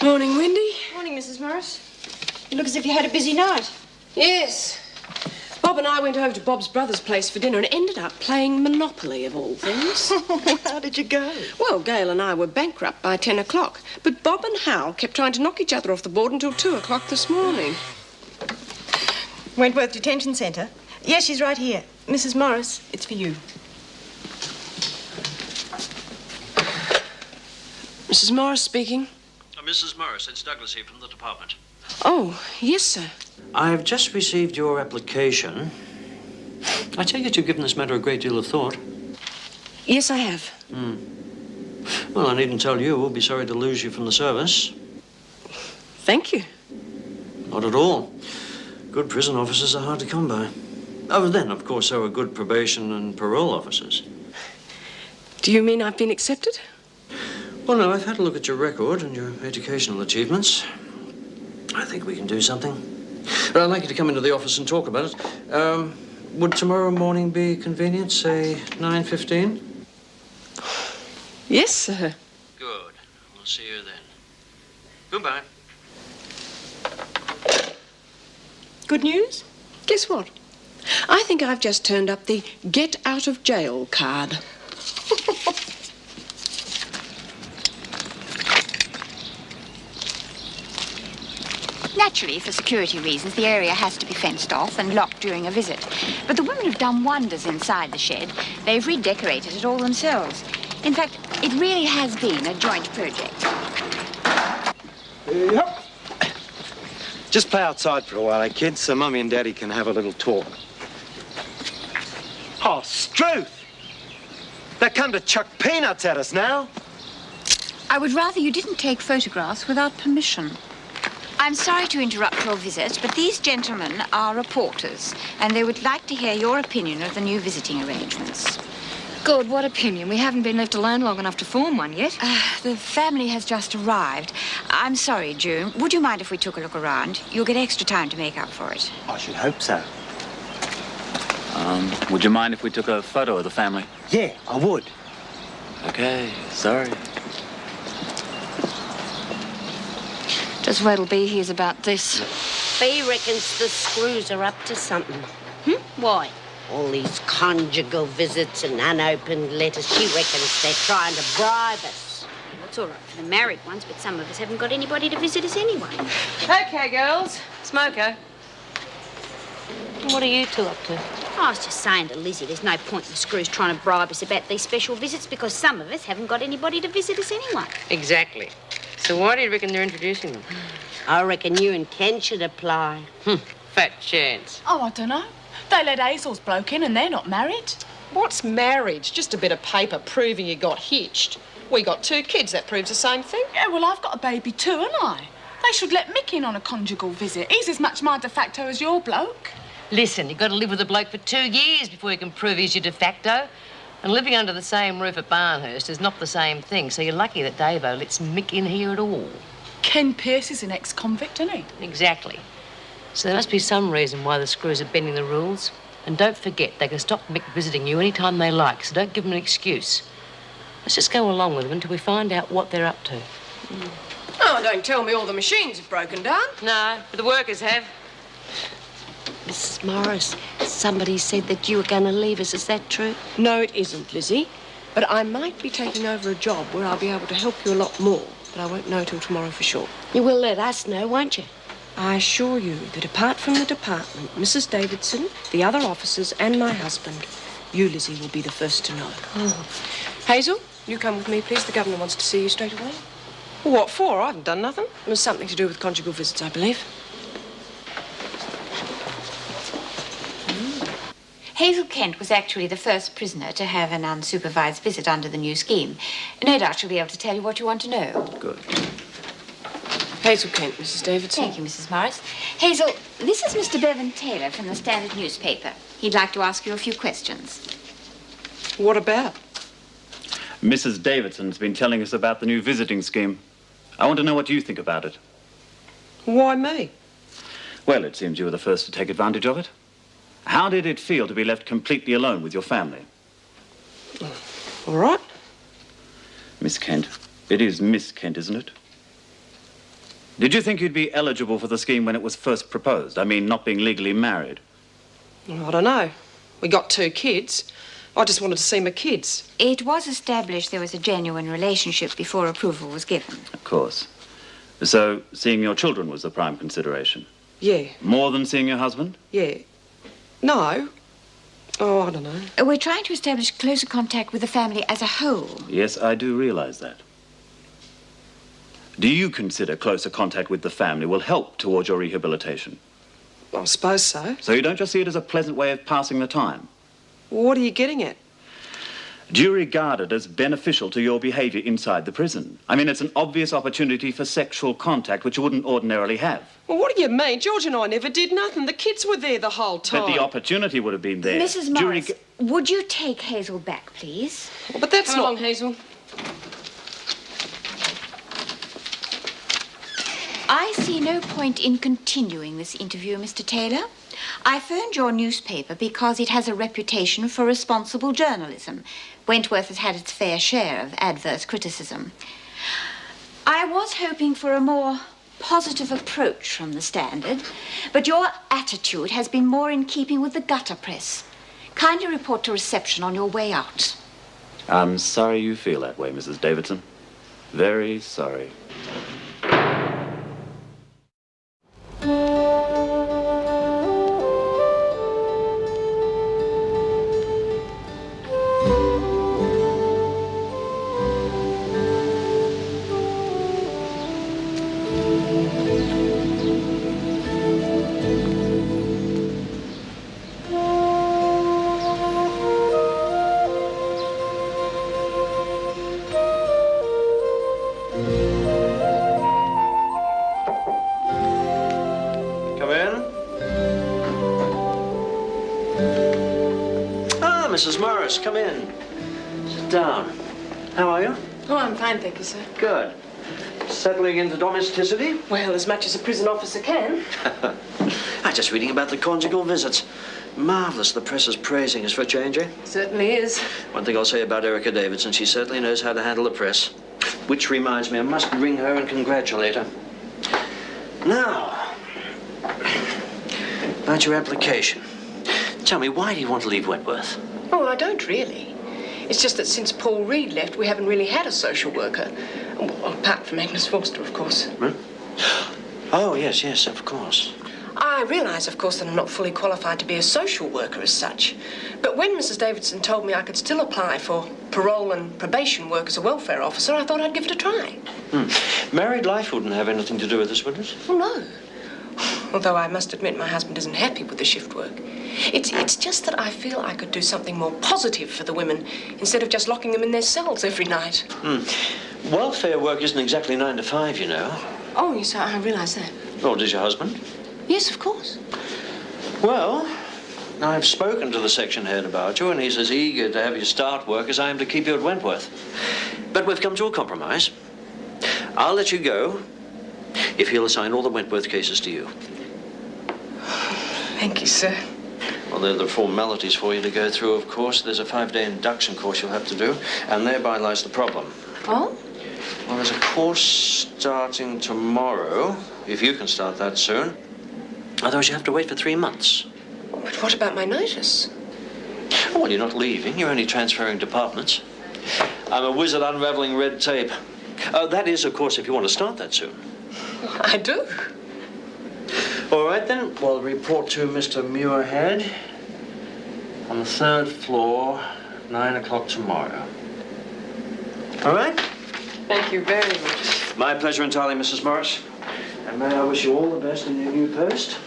Morning, Wendy. Morning, Mrs. Morris. You look as if you had a busy night. Yes. Bob and I went over to Bob's brother's place for dinner and ended up playing Monopoly, of all things. How did you go? Well, Gail and I were bankrupt by 10 o'clock, but Bob and Hal kept trying to knock each other off the board until 2 o'clock this morning. Wentworth Detention Centre? Yes, she's right here. Mrs. Morris, it's for you. Mrs. Morris speaking. Mrs. Morris, it's Douglas here from the department. Oh, yes, sir. I've just received your application. I take it you've given this matter a great deal of thought. Yes, I have. Well, I needn't tell you, we'll be sorry to lose you from the service. Thank you. Not at all. Good prison officers are hard to come by. Oh, then, of course, so are good probation and parole officers. Do you mean I've been accepted? Well, no, I've had a look at your record and your educational achievements. I think we can do something. But I'd like you to come into the office and talk about it. Would tomorrow morning be convenient, say 9:15? Yes, sir. Good. We'll see you then. Goodbye. Good news? Guess what? I think I've just turned up the get out of jail card. Naturally, for security reasons, the area has to be fenced off and locked during a visit. But the women have done wonders inside the shed. They've redecorated it all themselves. In fact, it really has been a joint project. Yep. Just play outside for a while, kids, so Mummy and Daddy can have a little talk. Oh, Struth! They're come to chuck peanuts at us now. I would rather you didn't take photographs without permission. I'm sorry to interrupt your visit, but these gentlemen are reporters, and they would like to hear your opinion of the new visiting arrangements. Good, what opinion? We haven't been left alone long enough to form one yet. The family has just arrived. I'm sorry, June. Would you mind if we took a look around? You'll get extra time to make up for it. I should hope so. Would you mind if we took a photo of the family? Yeah, I would. Okay, sorry. Just wait till B hears about this. B reckons the screws are up to something. Why? All these conjugal visits and unopened letters. She reckons they're trying to bribe us. Well, it's all right for the married ones, but some of us haven't got anybody to visit us anyway. Okay, girls. Smoko. What are you two up to? I was just saying to Lizzie, there's no point in the screws trying to bribe us about these special visits because some of us haven't got anybody to visit us anyway. Exactly. So why do you reckon they're introducing them? I reckon you and Ken should apply. Fat chance. Oh, I don't know. They let Hazel's bloke in and they're not married. What's marriage? Just a bit of paper proving you got hitched. We got 2 kids, that proves the same thing. Yeah, well, I've got a baby too, haven't I? They should let Mick in on a conjugal visit. He's as much my de facto as your bloke. Listen, you've got to live with a bloke for 2 years before you can prove he's your de facto. And living under the same roof at Barnhurst is not the same thing, so you're lucky that Davo lets Mick in here at all. Ken Pierce is an ex-convict, isn't he? Exactly. So there must be some reason why the screws are bending the rules. And don't forget, they can stop Mick visiting you any time they like, so don't give them an excuse. Let's just go along with them until we find out what they're up to. Oh, don't tell me all the machines have broken down. No, but the workers have. Mrs. Morris, somebody said that you were going to leave us. Is that true? No, it isn't, Lizzie. But I might be taking over a job where I'll be able to help you a lot more. But I won't know till tomorrow for sure. You will let us know, won't you? I assure you that apart from the department, Mrs. Davidson, the other officers, and my husband, you, Lizzie, will be the first to know. Oh. Hazel, you come with me, please. The governor wants to see you straight away. Well, what for? I haven't done nothing. It was something to do with conjugal visits, I believe. Hazel Kent was actually the first prisoner to have an unsupervised visit under the new scheme. No doubt she'll be able to tell you what you want to know. Good. Hazel Kent, Mrs. Davidson. Thank you, Mrs. Morris. Hazel, this is Mr. Bevan Taylor from the Standard newspaper. He'd like to ask you a few questions. What about? Mrs. Davidson's been telling us about the new visiting scheme. I want to know what you think about it. Why me? Well, it seems you were the first to take advantage of it. How did it feel to be left completely alone with your family? All right. Miss Kent. It is Miss Kent, isn't it? Did you think you'd be eligible for the scheme when it was first proposed? I mean, not being legally married. Well, I don't know. We got 2 kids. I just wanted to see my kids. It was established there was a genuine relationship before approval was given. Of course. So, seeing your children was the prime consideration? Yeah. More than seeing your husband? Yeah. No. Oh, I don't know. We're trying to establish closer contact with the family as a whole. Yes, I do realize that. Do you consider closer contact with the family will help towards your rehabilitation? I suppose so. So you don't just see it as a pleasant way of passing the time? What are you getting at? Do you regard it as beneficial to your behavior inside the prison? I mean, it's an obvious opportunity for sexual contact, which you wouldn't ordinarily have. Well, what do you mean? George and I never did nothing. The kids were there the whole time. But the opportunity would have been there. Mrs. Morris, would you take Hazel back, please? Well, but that's Come not... along, Hazel. I see no point in continuing this interview, Mr. Taylor. I phoned your newspaper because it has a reputation for responsible journalism. Wentworth has had its fair share of adverse criticism. I was hoping for a more positive approach from the Standard, but your attitude has been more in keeping with the gutter press. Kindly report to reception on your way out. I'm sorry you feel that way, Mrs. Davidson. Very sorry. Mrs. Morris, come in. Sit down. How are you? Oh, I'm fine, thank you, sir. Good. Settling into domesticity? Well, as much as a prison officer can. I'm just reading about the conjugal visits. Marvellous, the press is praising us for a change, eh? Certainly is. One thing I'll say about Erica Davidson, she certainly knows how to handle the press. Which reminds me, I must ring her and congratulate her. Now, about your application. Tell me, why do you want to leave Wentworth? Oh, I don't really. It's just that since Paul Reed left, we haven't really had a social worker. Well, apart from Agnes Forster, of course. Hmm? Oh, yes, of course. I realise, of course, that I'm not fully qualified to be a social worker as such. But when Mrs. Davidson told me I could still apply for parole and probation work as a welfare officer, I thought I'd give it a try. Married life wouldn't have anything to do with this, would it? Oh, no. Although I must admit my husband isn't happy with the shift work. It's just that I feel I could do something more positive for the women instead of just locking them in their cells every night. Welfare work isn't exactly 9 to 5, you know. Oh, yes, I realise that. Nor does your husband. Yes, of course. Well, I've spoken to the section head about you, and he's as eager to have you start work as I am to keep you at Wentworth. But we've come to a compromise. I'll let you go if he'll assign all the Wentworth cases to you. Thank you, sir. Well, there are the formalities for you to go through, of course. There's a 5-day induction course you'll have to do, and thereby lies the problem. Oh? Well, there's a course starting tomorrow, if you can start that soon. Otherwise, you have to wait for 3 months. But what about my notice? Oh, well, you're not leaving. You're only transferring departments. I'm a wizard unraveling red tape. That is, of course, if you want to start that soon. I do. All right, then. We'll report to Mr. Muirhead on the 3rd floor, 9 o'clock tomorrow. All right? Thank you very much. My pleasure entirely, Mrs. Morris. And may I wish you all the best in your new post.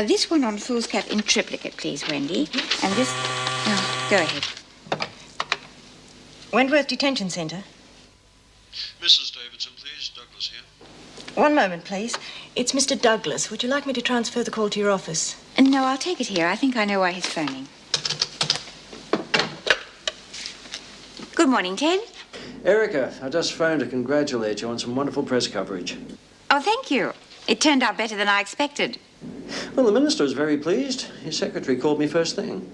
This one on foolscap in triplicate, please, Wendy. And this... Oh, go ahead. Wentworth Detention Centre. Mrs. Davidson, please. Douglas here. One moment, please. It's Mr. Douglas. Would you like me to transfer the call to your office? No, I'll take it here. I think I know why he's phoning. Good morning, Ted. Erica, I just phoned to congratulate you on some wonderful press coverage. Oh, thank you. It turned out better than I expected. Well, the minister is very pleased. His secretary called me first thing.